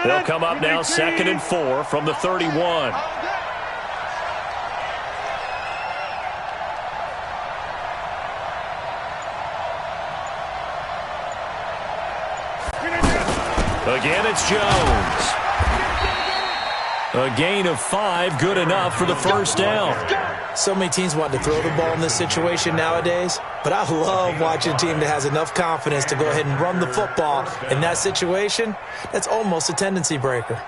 They'll come up now 2nd and 4 from the 31. Again, it's Jones. A gain of 5, good enough for the first down. So many teams want to throw the ball in this situation nowadays, but I love watching a team that has enough confidence to go ahead and run the football. In that situation, that's almost a tendency breaker.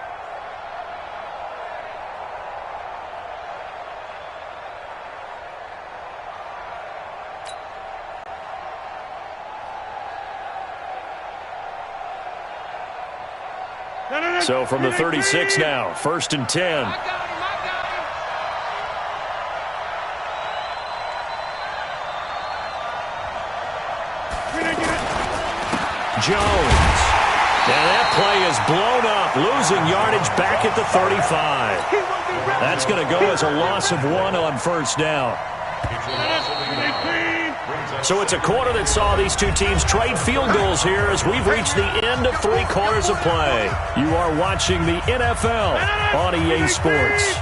So from the 36 now, 1st and 10. Jones. And that play is blown up, losing yardage back at the 35. That's going to go as a loss of 1 on first down. So it's a quarter that saw these two teams trade field goals here as we've reached the end of 3 quarters of play. You are watching the NFL on EA Sports.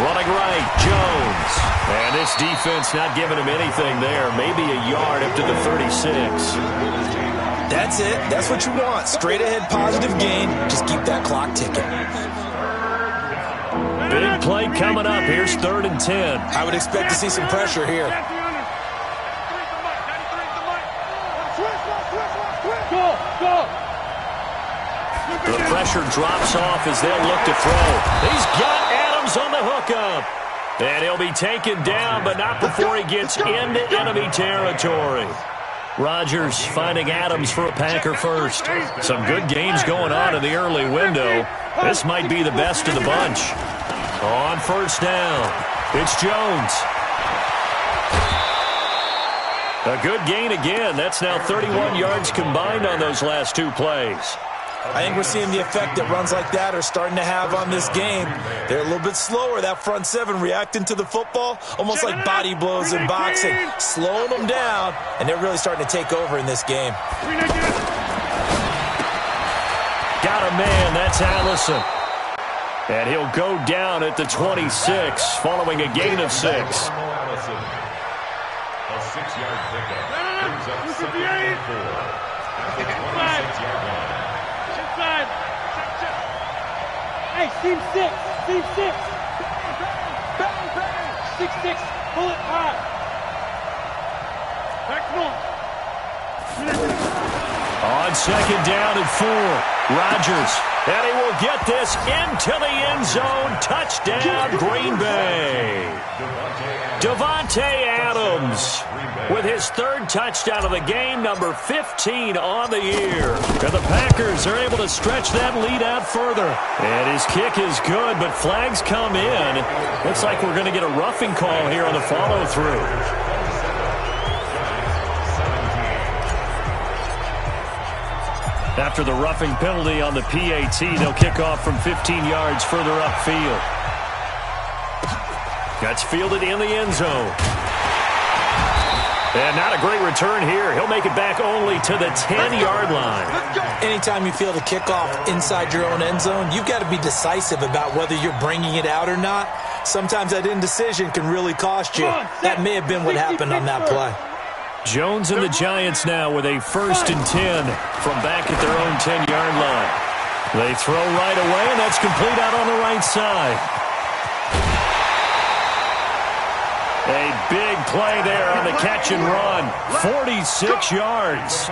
Running right, Jones. And this defense not giving him anything there. Maybe a yard up to the 36. That's it. That's what you want. Straight ahead positive gain. Just keep that clock ticking. Big play coming up. Here's 3rd and 10. I would expect to see some pressure here. The pressure drops off as they'll look to throw. He's got Adams on the hookup. And he'll be taken down, but not before he gets into enemy territory. Rodgers finding Adams for a Packer first. Some good games going on in the early window. This might be the best of the bunch. On first down, it's Jones. A good gain again. That's now 31 yards combined on those last 2 plays. I think we're seeing the effect that runs like that are starting to have on this game. They're a little bit slower, that front 7 reacting to the football, almost like body blows in boxing, slowing them down, and they're really starting to take over in this game. Got a man, that's Allison. And he'll go down at the 26, following a gain of 6. A 6-yard pickup. Brings up 2nd and 4 at the 26-yard line. Hey, team 6, team 6. Bang, bang. 6-6, pull it high. Back, come on. On 2nd down and 4, Rodgers. And he will get this into the end zone. Touchdown, Green Bay. Davante Adams with his 3rd touchdown of the game, number 15 on the year. And the Packers are able to stretch that lead out further. And his kick is good, but flags come in. Looks like we're going to get a roughing call here on the follow-through. After the roughing penalty on the PAT, they'll kick off from 15 yards further upfield. That's fielded in the end zone. And not a great return here. He'll make it back only to the 10-yard line. Anytime you field a kickoff inside your own end zone, you've got to be decisive about whether you're bringing it out or not. Sometimes that indecision can really cost you. That may have been what happened on that play. Jones and the Giants now with a 1st and 10 from back at their own 10-yard line. They throw right away, and that's complete out on the right side. A big play there on the catch and run. 46 yards.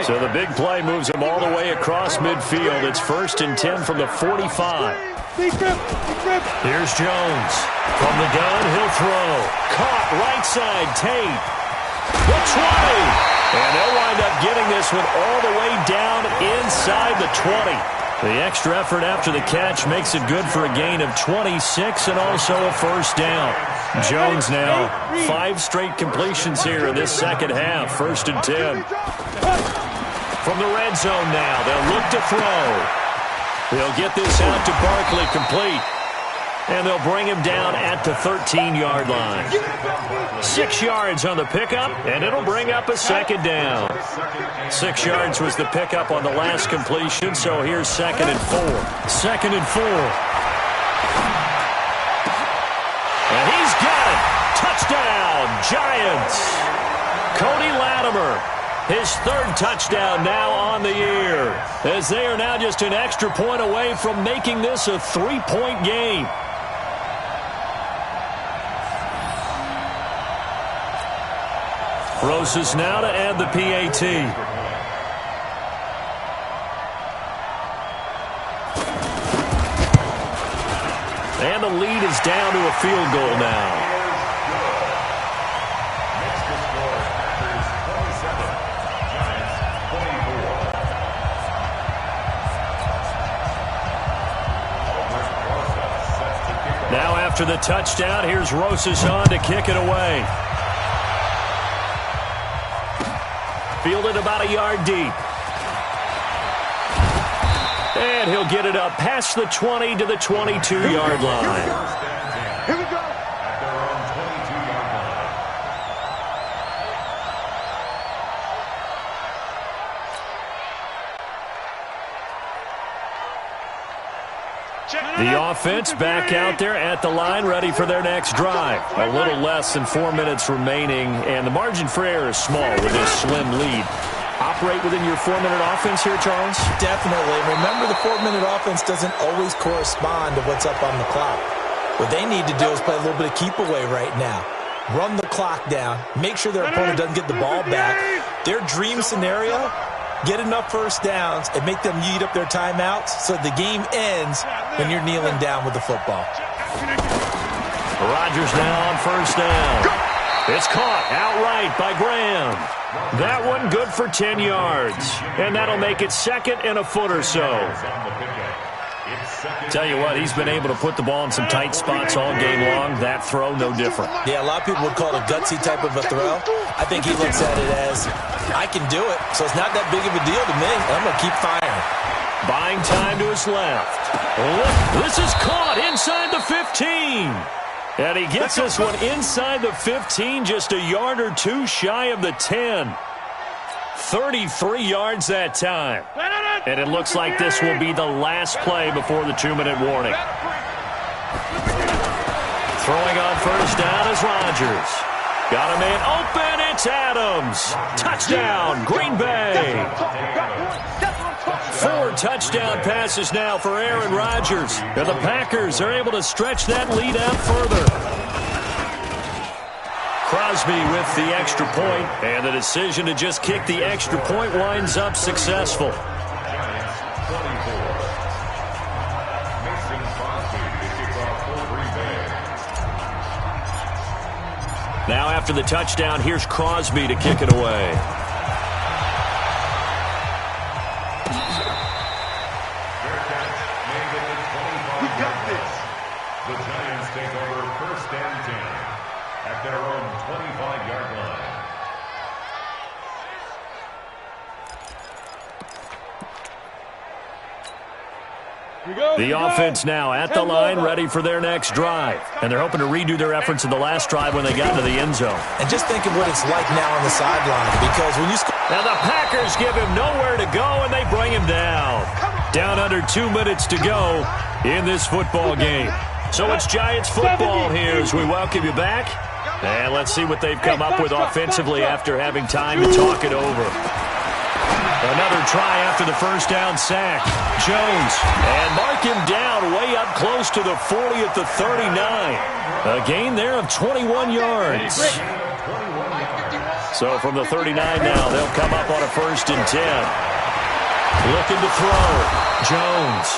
So the big play moves him all the way across midfield. It's 1st and 10 from the 45. Here's Jones. From the gun, he'll throw. Caught right side, Tate. The 20. And they'll wind up getting this one all the way down inside the 20. The extra effort after the catch makes it good for a gain of 26 and also a first down. Jones now 5 straight completions here in this second half. 1st and 10. From the red zone now, they'll look to throw. They'll get this out to Barkley complete. And they'll bring him down at the 13-yard line. 6 yards on the pickup, and it'll bring up a second down. 6 yards was the pickup on the last completion, so here's 2nd and 4. 2nd and 4. And he's got it. Touchdown, Giants. Cody Latimer, his 3rd touchdown now on the year, as they are now just an extra point away from making this a 3-point game. Rosas now to add the PAT. And the lead is down to a field goal now. Now after the touchdown, here's Rosas on to kick it away. Fielded about a yard deep. And he'll get it up past the 20 to the 22-yard line. Here we go. At their own 22-yard line. The offense back out there at the line, ready for their next drive. A little less than 4 minutes remaining, and the margin for error is small with this slim lead. Operate within your 4-minute offense here, Charles? Definitely. Remember, the 4-minute offense doesn't always correspond to what's up on the clock. What they need to do is play a little bit of keep away right now. Run the clock down. Make sure their opponent doesn't get the ball back. Their dream scenario, get enough first downs and make them eat up their timeouts so the game ends when you're kneeling down with the football. Rodgers now on 1st down. It's caught outright by Graham. That one good for 10 yards. And that'll make it 2nd and a foot or so. Tell you what, he's been able to put the ball in some tight spots all game long. That throw, no different. Yeah, a lot of people would call it a gutsy type of a throw. I think he looks at it as, I can do it, so it's not that big of a deal to me. I'm going to keep firing. Buying time to his left. This is caught inside the 15. And he gets this one inside the 15, just a yard or two shy of the 10. 33 yards that time. And it looks like this will be the last play before the 2-minute warning. Throwing on 1st down is Rodgers. Got a man open, it's Adams. Touchdown, Green Bay. 4 touchdown passes now for Aaron Rodgers. And the Packers are able to stretch that lead out further. Crosby with the extra point, and the decision to just kick the extra point winds up successful. Now after the touchdown, here's Crosby to kick it away. We got this. The Giants take over 1st and 10 at their own 25-yard line. The offense now at the line, ready for their next drive. And they're hoping to redo their efforts in the last drive when they got into the end zone. And just think of what it's like now on the sideline, because when you score... Now the Packers give him nowhere to go, and they bring him down. Down under 2 minutes to go in this football game. So it's Giants football here as we welcome you back. And let's see what they've come up with offensively after having time to talk it over. Another try after the 1st down sack. Jones, and mark him down way up close to the 40 at the 39. A gain there of 21 yards. So from the 39 now, they'll come up on a 1st and 10. Looking to throw. Jones.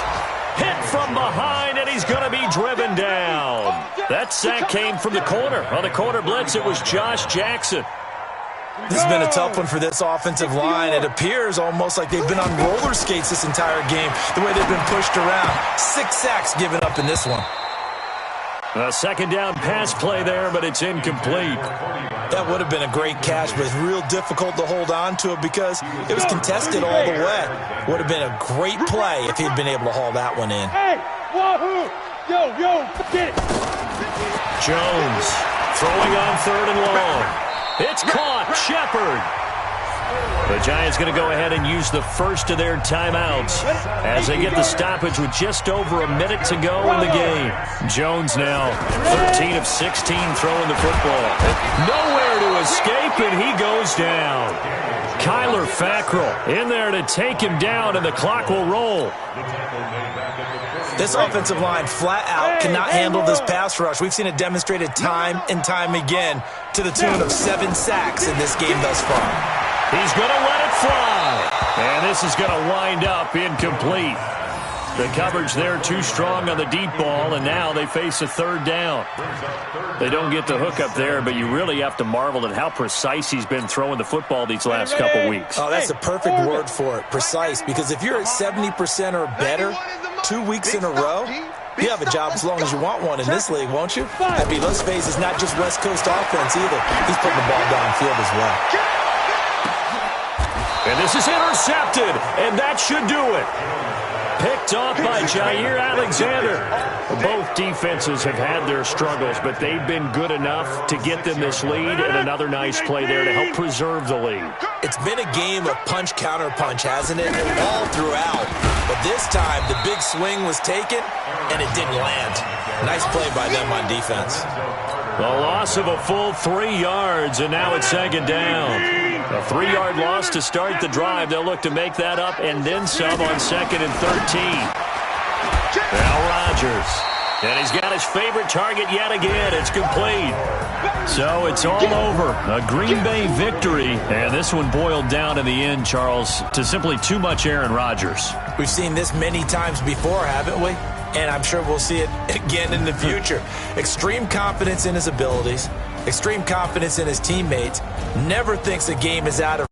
Hit from behind, and he's going to be driven down. That sack came from the corner. On the corner blitz, it was Josh Jackson. This has been a tough one for this offensive line. It appears almost like they've been on roller skates this entire game, the way they've been pushed around. 6 sacks given up in this one. A 2nd down pass play there, but it's incomplete. That would have been a great catch, but it's real difficult to hold on to it because it was contested all the way. Would have been a great play if he'd been able to haul that one in. Hey, wahoo! Yo, get it. Jones throwing on 3rd and long. It's caught. Shepard. The Giants going to go ahead and use the first of their timeouts as they get the stoppage with just over a minute to go in the game. Jones now 13 of 16 throwing the football. Nowhere to escape, and he goes down. Kyler Fackrell in there to take him down, and the clock will roll. This offensive line flat out cannot handle this pass rush. We've seen it demonstrated time and time again to the tune of 7 sacks in this game thus far. He's going to let it fly. And this is going to wind up incomplete. The coverage there too strong on the deep ball, and now they face a 3rd down. They don't get the hook up there, but you really have to marvel at how precise he's been throwing the football these last couple weeks. Oh, that's the perfect word for it, precise, because if you're at 70% or better 2 weeks in a row, you have a job as long as you want one in this league, won't you? I mean, let's face it, it's not just West Coast offense either. He's putting the ball downfield as well. And this is intercepted, and that should do it. Picked off by Jair Alexander. Both defenses have had their struggles, but they've been good enough to get them this lead, and another nice play there to help preserve the lead. It's been a game of punch-counter-punch, hasn't it? All throughout. But this time, the big swing was taken, and it didn't land. Nice play by them on defense. The loss of a full 3 yards, and now it's 2nd down. A 3-yard loss to start the drive. They'll look to make that up and then some on 2nd and 13. Now Rodgers. And he's got his favorite target yet again. It's complete. So it's all over. A Green Bay victory. And this one boiled down in the end, Charles, to simply too much Aaron Rodgers. We've seen this many times before, haven't we? And I'm sure we'll see it again in the future. Extreme confidence in his abilities. Extreme confidence in his teammates. Never thinks a game is out of